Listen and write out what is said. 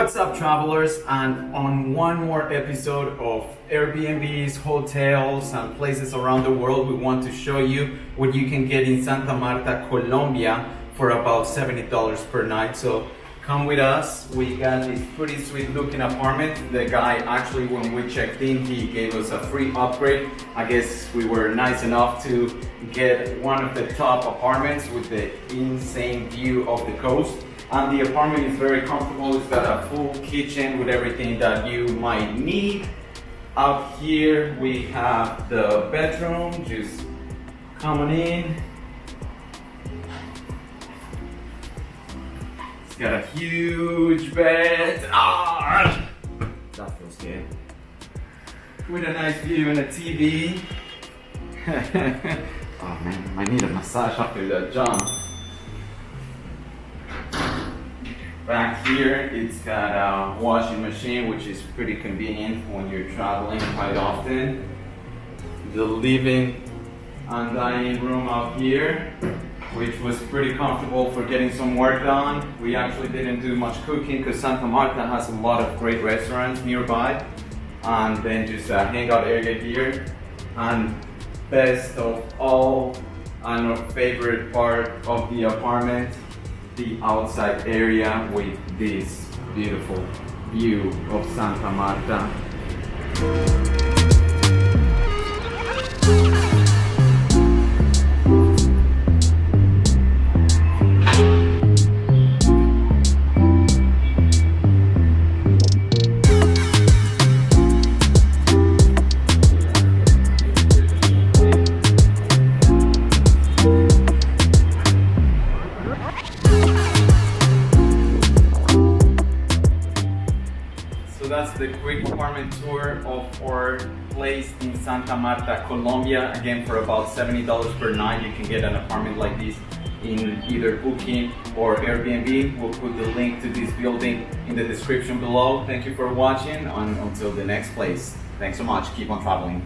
What's up, travelers? And on one more episode of Airbnbs, hotels, and places around the world, we want to show you what you can get in Santa Marta, Colombia for about $70 per night. So come with us. We got this pretty sweet looking apartment. The guy actually, when we checked in, he gave us a free upgrade. I guess we were nice enough to get one of the top apartments with the insane view of the coast. And the apartment is very comfortable. It's got a full kitchen with everything that you might need. Out here we have the bedroom, just coming in. It's got a huge bed. Ah, that feels good. With a nice view and a TV. Oh man, I need a massage after that jump. Back here, it's got a washing machine, which is pretty convenient when you're traveling quite often. The living and dining room out here, which was pretty comfortable for getting some work done. We actually didn't do much cooking because Santa Marta has a lot of great restaurants nearby. And then just a hangout area here. And best of all, and our favorite part of the apartment, the outside area with this beautiful view of Santa Marta. So that's the quick apartment tour of our place in Santa Marta, Colombia. Again, for about $70 per night, you can get an apartment like this in either Booking or Airbnb. We'll put the link to this building in the description below. Thank you for watching, and until the next place. Thanks so much. Keep on traveling.